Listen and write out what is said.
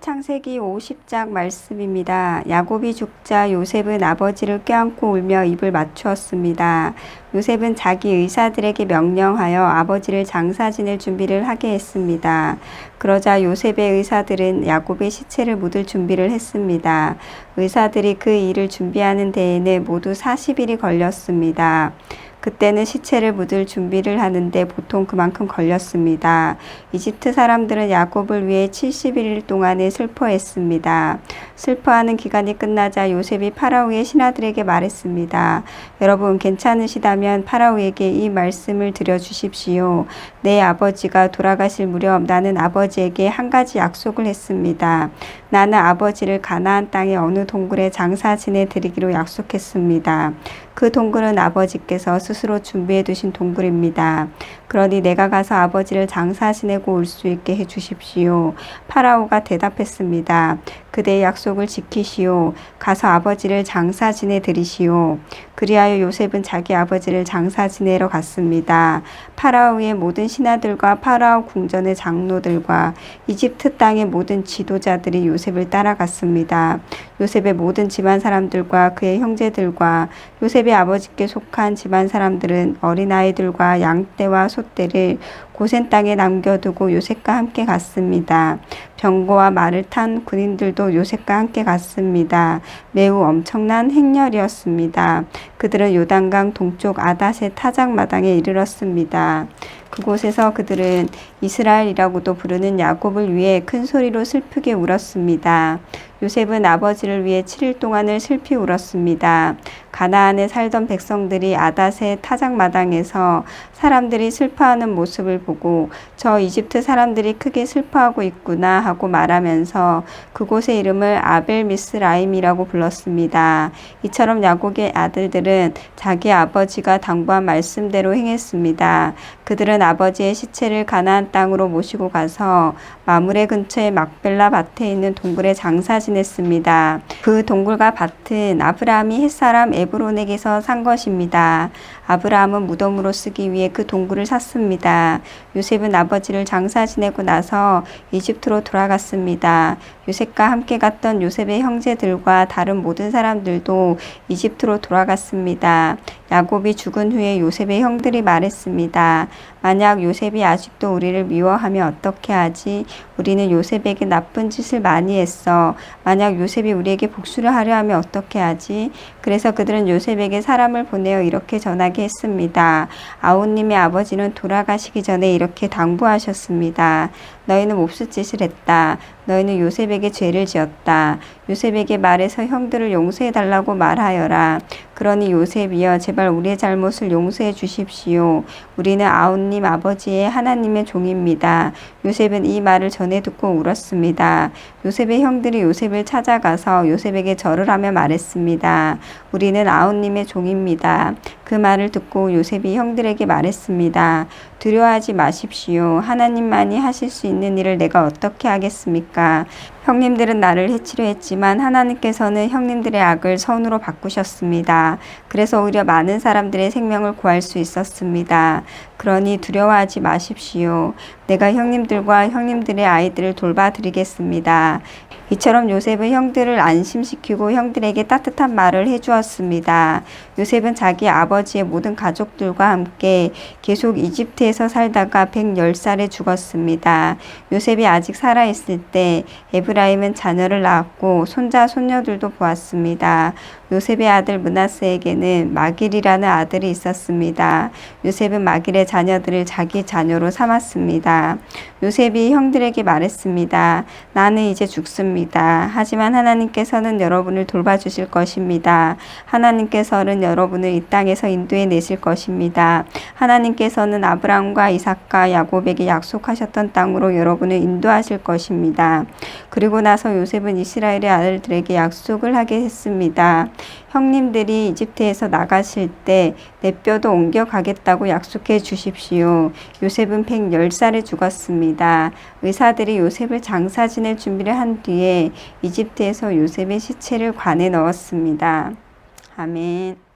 창세기 50장 말씀입니다. 야곱이 죽자 요셉은 아버지를 껴안고 울며 입을 맞추었습니다. 요셉은 자기 의사들에게 명령하여 아버지를 장사 지낼 준비를 하게 했습니다. 그러자 요셉의 의사들은 야곱의 시체를 묻을 준비를 했습니다. 의사들이 그 일을 준비하는 데에는 모두 40일이 걸렸습니다. 그때는 시체를 묻을 준비를 하는데 보통 그만큼 걸렸습니다. 이집트 사람들은 야곱을 위해 71일 동안을 슬퍼했습니다. 슬퍼하는 기간이 끝나자 요셉이 파라오의 신하들에게 말했습니다. 여러분 괜찮으시다면 파라오에게 이 말씀을 드려주십시오. 내 아버지가 돌아가실 무렵 나는 아버지에게 한 가지 약속을 했습니다. 나는 아버지를 가나안 땅의 어느 동굴에 장사 지내드리기로 약속했습니다. 그 동굴은 아버지께서 스스로 준비해 두신 동굴입니다. 그러니 내가 가서 아버지를 장사 지내고 올 수 있게 해 주십시오. 파라오가 대답했습니다. 그대의 약속을 지키시오. 가서 아버지를 장사 지내 드리시오. 그리하여 요셉은 자기 아버지를 장사 지내러 갔습니다. 파라오의 모든 신하들과 파라오 궁전의 장로들과 이집트 땅의 모든 지도자들이 요셉을 따라갔습니다. 요셉의 모든 집안 사람들과 그의 형제들과 요셉의 아버지께 속한 집안 사람들은 어린아이들과 양떼와 소떼를 고센 땅에 남겨두고 요셉과 함께 갔습니다. 병거와 말을 탄 군인들도 요셉과 함께 갔습니다. 매우 엄청난 행렬이었습니다. 그들은 요단강 동쪽 아닷의 타작마당에 이르렀습니다. 그곳에서 그들은 이스라엘이라고도 부르는 야곱을 위해 큰 소리로 슬프게 울었습니다. 요셉은 아버지를 위해 7일 동안을 슬피 울었습니다. 가나안에 살던 백성들이 아닷의 타작마당에서 사람들이 슬퍼하는 모습을 보고 저 이집트 사람들이 크게 슬퍼하고 있구나 하고 말하면서 그곳의 이름을 아벨미스라임이라고 불렀습니다. 이처럼 야곱의 아들들은 자기 아버지가 당부한 말씀대로 행했습니다. 그들은 아버지의 시체를 가나안 땅으로 모시고 가서 마므레 근처의 막벨라 밭에 있는 동굴에 장사 지냈습니다. 그 동굴과 밭은 아브라함이 햇사람 에브론에게서 산 것입니다. 아브라함은 무덤으로 쓰기 위해 그 동굴을 샀습니다. 요셉은 아버지를 장사 지내고 나서 이집트로 돌아갔습니다. 요셉과 함께 갔던 요셉의 형제들과 다른 모든 사람들도 이집트로 돌아갔습니다. 야곱이 죽은 후에 요셉의 형들이 말했습니다. 만약 요셉이 아직도 우리를 미워하면 어떻게 하지? 우리는 요셉에게 나쁜 짓을 많이 했어. 만약 요셉이 우리에게 복수를 하려 하면 어떻게 하지? 그래서 그들은 요셉에게 사람을 보내어 이렇게 전하게 했습니다. 아우님의 아버지는 돌아가시기 전에 이렇게 당부하셨습니다. 너희는 몹쓸 짓을 했다. 너희는 요셉에게 죄를 지었다. 요셉에게 말해서 형들을 용서해달라고 말하여라. 그러니 요셉이여 제발 우리의 잘못을 용서해 주십시오. 우리는 아우님 아버지의 하나님의 종입니다. 요셉은 이 말을 전해 듣고 울었습니다. 요셉의 형들이 요셉을 찾아가서 요셉에게 절을 하며 말했습니다. 우리는 아우님의 종입니다. 그 말을 듣고 요셉이 형들에게 말했습니다. 두려워하지 마십시오. 하나님만이 하실 수 있는 일을 내가 어떻게 하겠습니까? 형님들은 나를 해치려 했지만 하나님께서는 형님들의 악을 선으로 바꾸셨습니다. 그래서 오히려 많은 사람들의 생명을 구할 수 있었습니다. 그러니 두려워하지 마십시오. 내가 형님들과 형님들의 아이들을 돌봐드리겠습니다. 이처럼 요셉은 형들을 안심시키고 형들에게 따뜻한 말을 해주었습니다. 요셉은 자기 아버지의 모든 가족들과 함께 계속 이집트에서 살다가 110살에 죽었습니다. 요셉이 아직 살아있을 때 에브라임은 자녀를 낳았고 손자 손녀들도 보았습니다. 요셉의 아들 므낫세에게는 마길이라는 아들이 있었습니다. 요셉은 마길의 자녀들을 자기 자녀로 삼았습니다. 요셉이 형들에게 말했습니다. 나는 이제 죽습니다. 하지만 하나님께서는 여러분을 돌봐주실 것입니다. 하나님께서는 여러분을 이 땅에서 인도해 내실 것입니다. 하나님께서는 아브라함과 이삭과 야곱에게 약속하셨던 땅으로 여러분을 인도하실 것입니다. 그리고 나서 요셉은 이스라엘의 아들들에게 약속을 하게 했습니다. 형님들이 이집트에서 나가실 때 내 뼈도 옮겨가겠다고 약속해 주십시오. 요셉은 110살에 죽었습니다. 의사들이 요셉을 장사 지낼 준비를 한 뒤에 이집트에서 요셉의 시체를 관에 넣었습니다. 아멘.